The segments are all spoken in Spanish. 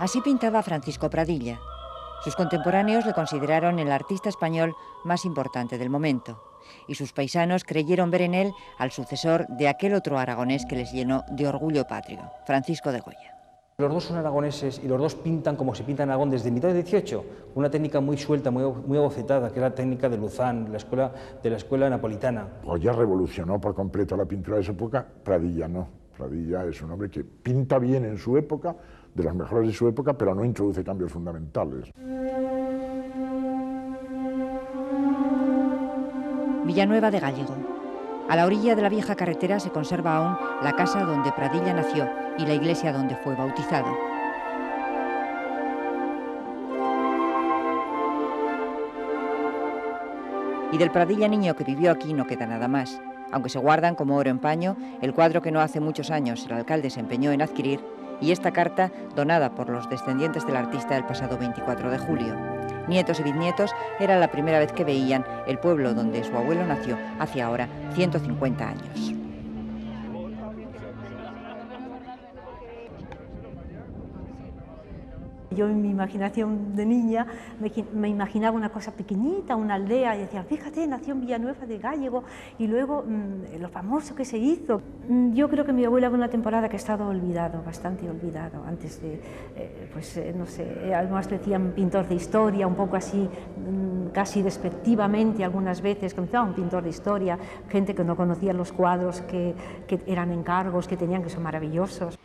Así pintaba Francisco Pradilla. Sus contemporáneos le consideraron el artista español más importante del momento, y sus paisanos creyeron ver en él al sucesor de aquel otro aragonés que les llenó de orgullo patrio, Francisco de Goya. Los dos son aragoneses y los dos pintan como se pinta en Aragón desde mitad del 18, una técnica muy suelta, muy abocetada, que es la técnica de Luzán, de la escuela napolitana. Goya revolucionó por completo la pintura de su época, Pradilla no. Pradilla es un hombre que pinta bien en su época, de los mejores de su época, pero no introduce cambios fundamentales. Villanueva de Gállego. A la orilla de la vieja carretera se conserva aún la casa donde Pradilla nació y la iglesia donde fue bautizado. Y del Pradilla niño que vivió aquí no queda nada más, aunque se guardan como oro en paño el cuadro que no hace muchos años el alcalde se empeñó en adquirir y esta carta donada por los descendientes del artista el pasado 24 de julio. Nietos y bisnietos era la primera vez que veían el pueblo donde su abuelo nació hace ahora 150 años. Yo en mi imaginación de niña me imaginaba una cosa pequeñita, una aldea, y decía, fíjate, nació en Villanueva de Gállego, y luego lo famoso que se hizo. Yo creo que mi abuela fue una temporada que ha estado olvidado, bastante olvidado, antes de, no sé, además decían pintor de historia, un poco así, casi despectivamente algunas veces, que un pintor de historia, gente que no conocía los cuadros, que eran encargos, que tenían, que son maravillosos.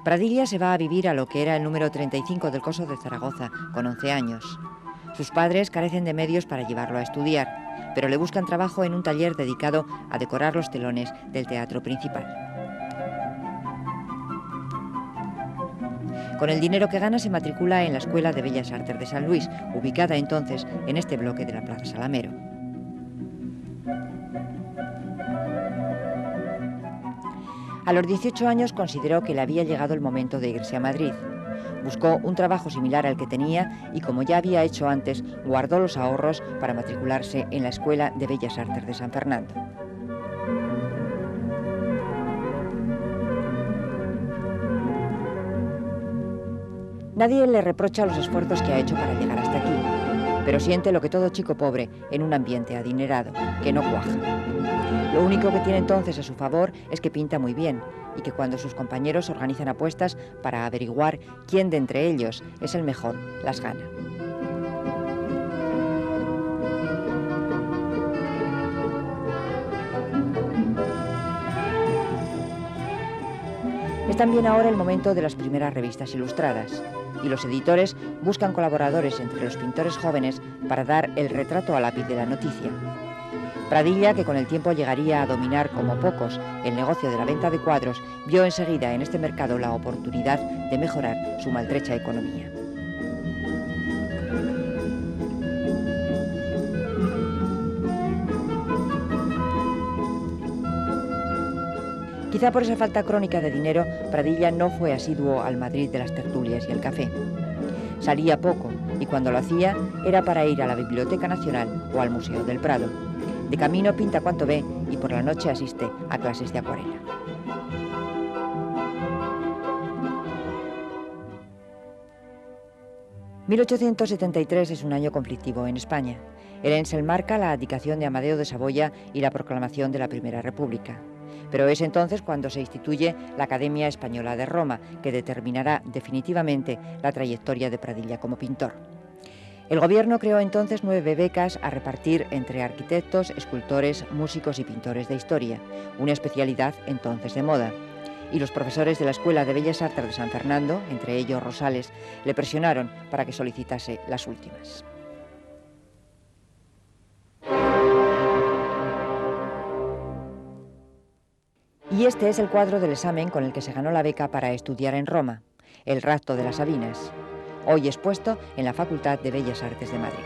Pradilla se va a vivir a lo que era el número 35 del Coso de Zaragoza, con 11 años. Sus padres carecen de medios para llevarlo a estudiar, pero le buscan trabajo en un taller dedicado a decorar los telones del teatro principal. Con el dinero que gana se matricula en la Escuela de Bellas Artes de San Luis, ubicada entonces en este bloque de la Plaza Salamero. A los 18 años consideró que le había llegado el momento de irse a Madrid. Buscó un trabajo similar al que tenía y, como ya había hecho antes, guardó los ahorros para matricularse en la Escuela de Bellas Artes de San Fernando. Nadie le reprocha los esfuerzos que ha hecho para llegar hasta aquí, pero siente lo que todo chico pobre en un ambiente adinerado, que no cuaja. Lo único que tiene entonces a su favor es que pinta muy bien y que cuando sus compañeros organizan apuestas para averiguar quién de entre ellos es el mejor, las gana. Es también ahora el momento de las primeras revistas ilustradas, y los editores buscan colaboradores entre los pintores jóvenes para dar el retrato a lápiz de la noticia. Pradilla, que con el tiempo llegaría a dominar como pocos el negocio de la venta de cuadros, vio enseguida en este mercado la oportunidad de mejorar su maltrecha economía. Quizá por esa falta crónica de dinero, Pradilla no fue asiduo al Madrid de las tertulias y el café. Salía poco, y cuando lo hacía era para ir a la Biblioteca Nacional o al Museo del Prado. De camino pinta cuanto ve y por la noche asiste a clases de acuarela. ...1873 es un año conflictivo en España. En él marca la abdicación de Amadeo de Saboya y la proclamación de la Primera República. Pero es entonces cuando se instituye la Academia Española de Roma, que determinará definitivamente la trayectoria de Pradilla como pintor. El gobierno creó entonces 9 becas a repartir entre arquitectos, escultores, músicos y pintores de historia, una especialidad entonces de moda. Y los profesores de la Escuela de Bellas Artes de San Fernando, entre ellos Rosales, le presionaron para que solicitase las últimas. Y este es el cuadro del examen con el que se ganó la beca para estudiar en Roma, el Rapto de las Sabinas, hoy expuesto en la Facultad de Bellas Artes de Madrid.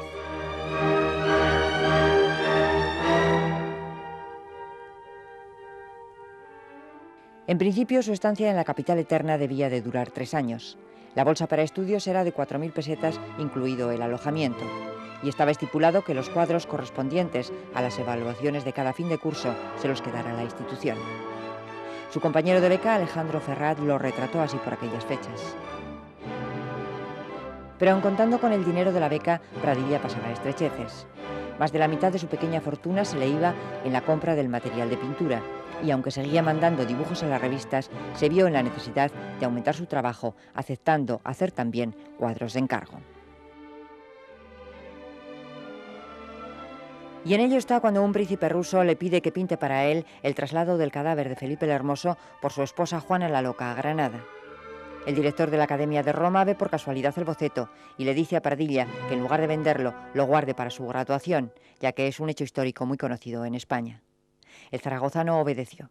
En principio, su estancia en la capital eterna debía de durar 3 años. La bolsa para estudios era de 4.000 pesetas, incluido el alojamiento, y estaba estipulado que los cuadros correspondientes a las evaluaciones de cada fin de curso se los quedara la institución. Su compañero de beca, Alejandro Ferrat, lo retrató así por aquellas fechas. Pero aun contando con el dinero de la beca, Pradilla pasaba estrecheces. Más de la mitad de su pequeña fortuna se le iba en la compra del material de pintura, y aunque seguía mandando dibujos a las revistas, se vio en la necesidad de aumentar su trabajo, aceptando hacer también cuadros de encargo. Y en ello está cuando un príncipe ruso le pide que pinte para él el traslado del cadáver de Felipe el Hermoso por su esposa Juana la Loca a Granada. El director de la Academia de Roma ve por casualidad el boceto y le dice a Pradilla que en lugar de venderlo, lo guarde para su graduación, ya que es un hecho histórico muy conocido en España. El zaragozano obedeció.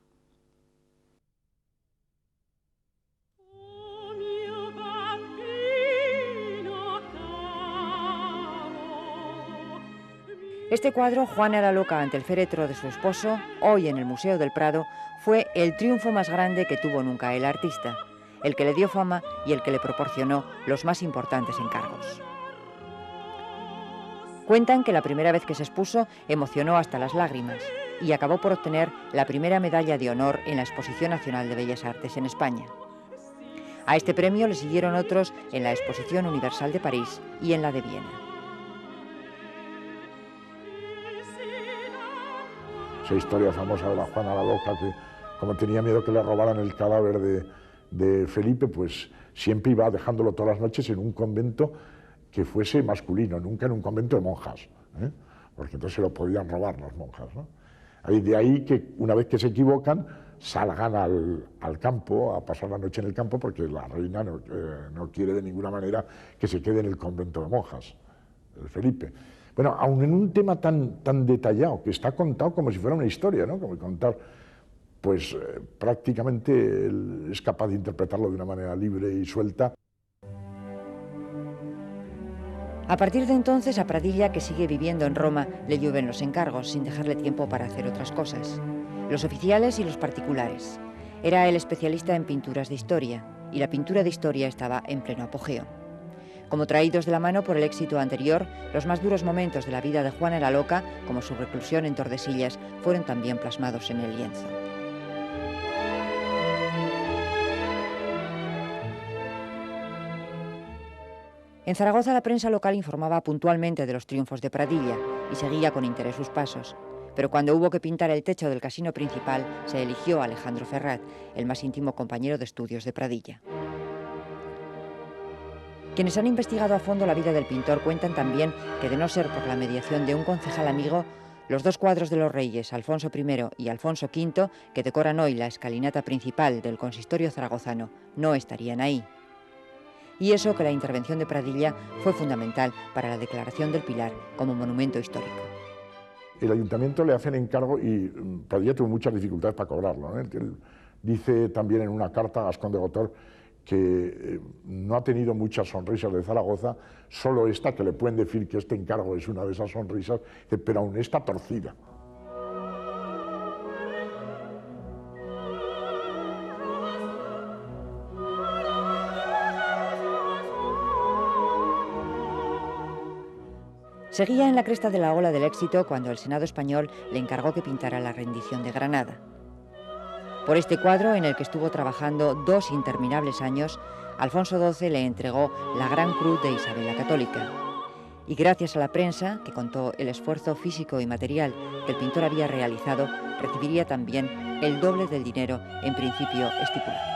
Este cuadro, Juana la Loca ante el féretro de su esposo, hoy en el Museo del Prado, fue el triunfo más grande que tuvo nunca el artista, el que le dio fama y el que le proporcionó los más importantes encargos. Cuentan que la primera vez que se expuso emocionó hasta las lágrimas y acabó por obtener la primera medalla de honor en la Exposición Nacional de Bellas Artes en España. A este premio le siguieron otros en la Exposición Universal de París y en la de Viena. Esa historia famosa de la Juana la Loca, que como tenía miedo que le robaran el cadáver de Felipe, pues siempre iba dejándolo todas las noches en un convento que fuese masculino, nunca en un convento de monjas, porque entonces se lo podían robar las monjas, ¿no? De ahí que una vez que se equivocan, salgan al campo, a pasar la noche en el campo, porque la reina no quiere de ninguna manera que se quede en el convento de monjas, el Felipe. Bueno, aun en un tema tan detallado, que está contado como si fuera una historia, ¿no? Como contar, pues prácticamente él es capaz de interpretarlo de una manera libre y suelta. A partir de entonces, a Pradilla, que sigue viviendo en Roma, le llueven los encargos, sin dejarle tiempo para hacer otras cosas. Los oficiales y los particulares. Era el especialista en pinturas de historia, y la pintura de historia estaba en pleno apogeo. Como traídos de la mano por el éxito anterior, los más duros momentos de la vida de Juana la Loca, como su reclusión en Tordesillas, fueron también plasmados en el lienzo. En Zaragoza la prensa local informaba puntualmente de los triunfos de Pradilla y seguía con interés sus pasos. Pero cuando hubo que pintar el techo del casino principal, se eligió a Alejandro Ferrat, el más íntimo compañero de estudios de Pradilla. Quienes han investigado a fondo la vida del pintor cuentan también que, de no ser por la mediación de un concejal amigo, los dos cuadros de los reyes, Alfonso I y Alfonso V, que decoran hoy la escalinata principal del consistorio zaragozano, no estarían ahí. Y eso que la intervención de Pradilla fue fundamental para la declaración del Pilar como monumento histórico. El ayuntamiento le hacen encargo y Pradilla tuvo muchas dificultades para cobrarlo, ¿no? Él dice también en una carta a Gascón de Gotor que no ha tenido muchas sonrisas de Zaragoza, solo esta, que le pueden decir que este encargo es una de esas sonrisas, pero aún está torcida. Seguía en la cresta de la ola del éxito cuando el Senado español le encargó que pintara la rendición de Granada. Por este cuadro, en el que estuvo trabajando 2 interminables años, Alfonso XII le entregó la Gran Cruz de Isabel la Católica. Y gracias a la prensa, que contó el esfuerzo físico y material que el pintor había realizado, recibiría también el doble del dinero en principio estipulado.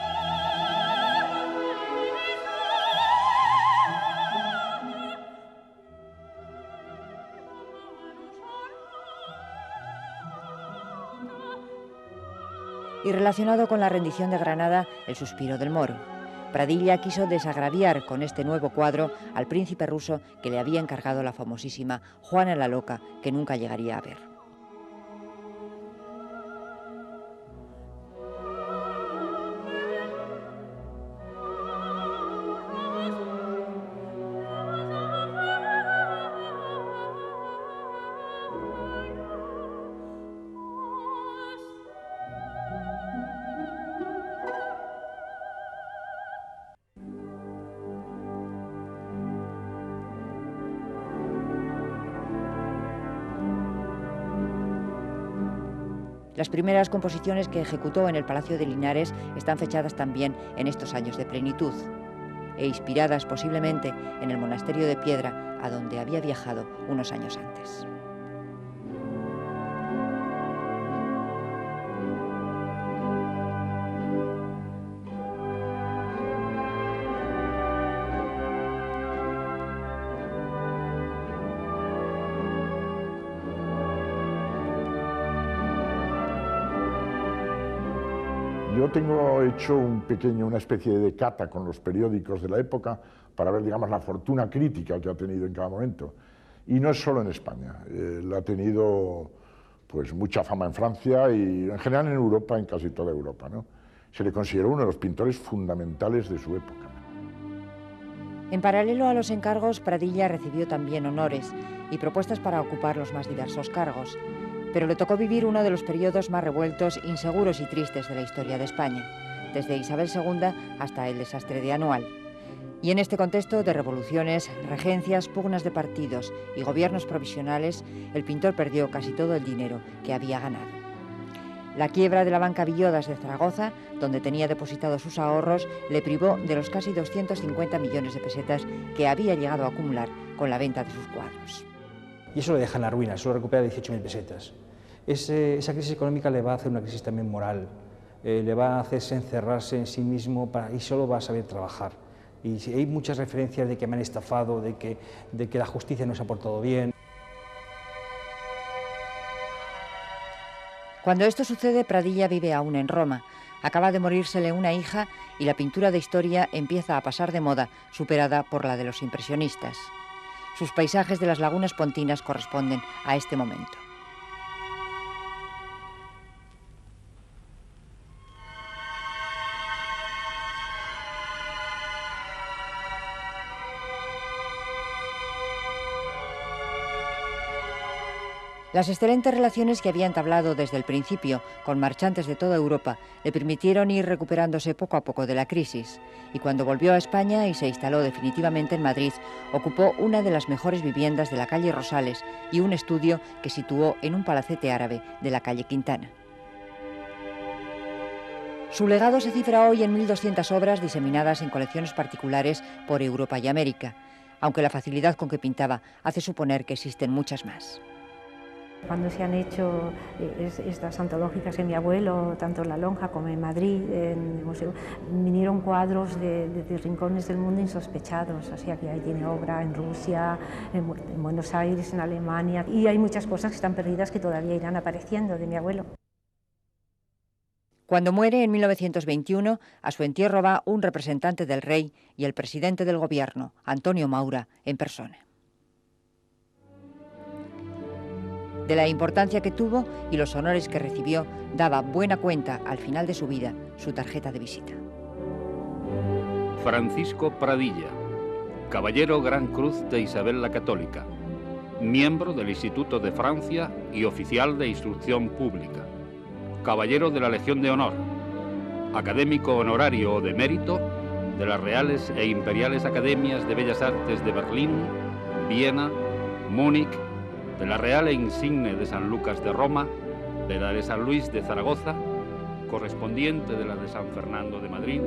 Y relacionado con la rendición de Granada, el suspiro del moro. Pradilla quiso desagraviar con este nuevo cuadro al príncipe ruso que le había encargado la famosísima Juana la Loca, que nunca llegaría a ver. Las primeras composiciones que ejecutó en el Palacio de Linares están fechadas también en estos años de plenitud e inspiradas posiblemente en el monasterio de Piedra, a donde había viajado unos años antes. Yo tengo hecho una especie de cata con los periódicos de la época para ver, digamos, la fortuna crítica que ha tenido en cada momento. Y no es solo en España, ha tenido pues mucha fama en Francia y en general en Europa, en casi toda Europa, ¿no? Se le consideró uno de los pintores fundamentales de su época. En paralelo a los encargos, Pradilla recibió también honores y propuestas para ocupar los más diversos cargos. Pero le tocó vivir uno de los periodos más revueltos, inseguros y tristes de la historia de España, desde Isabel II hasta el desastre de Anual. Y en este contexto de revoluciones, regencias, pugnas de partidos y gobiernos provisionales, el pintor perdió casi todo el dinero que había ganado. La quiebra de la Banca Villodas de Zaragoza, donde tenía depositados sus ahorros, le privó de los casi 250 millones de pesetas que había llegado a acumular con la venta de sus cuadros. Y eso le deja en la ruina, solo recupera 18.000 pesetas. Esa crisis económica le va a hacer una crisis también moral, le va a hacerse encerrarse en sí mismo y solo va a saber trabajar. Y hay muchas referencias de que me han estafado, de que la justicia no se ha portado bien. Cuando esto sucede, Pradilla vive aún en Roma. Acaba de morírsele una hija y la pintura de historia empieza a pasar de moda, superada por la de los impresionistas. Sus paisajes de las lagunas pontinas corresponden a este momento. Las excelentes relaciones que había entablado desde el principio con marchantes de toda Europa le permitieron ir recuperándose poco a poco de la crisis, y cuando volvió a España y se instaló definitivamente en Madrid, ocupó una de las mejores viviendas de la calle Rosales y un estudio que situó en un palacete árabe de la calle Quintana. Su legado se cifra hoy en 1.200 obras diseminadas en colecciones particulares por Europa y América, aunque la facilidad con que pintaba hace suponer que existen muchas más. Cuando se han hecho estas antológicas en mi abuelo, tanto en La Lonja como en Madrid, en el museo, vinieron cuadros de rincones del mundo insospechados, o sea que ahí tiene obra en Rusia, en Buenos Aires, en Alemania, y hay muchas cosas que están perdidas que todavía irán apareciendo de mi abuelo. Cuando muere en 1921, a su entierro va un representante del rey y el presidente del gobierno, Antonio Maura, en persona. De la importancia que tuvo y los honores que recibió, daba buena cuenta al final de su vida su tarjeta de visita. Francisco Pradilla, caballero Gran Cruz de Isabel la Católica, miembro del Instituto de Francia y oficial de Instrucción Pública, caballero de la Legión de Honor, académico honorario o de mérito de las Reales e Imperiales Academias de Bellas Artes de Berlín, Viena, Múnich, de la Real e Insigne de San Lucas de Roma, de la de San Luis de Zaragoza, correspondiente de la de San Fernando de Madrid,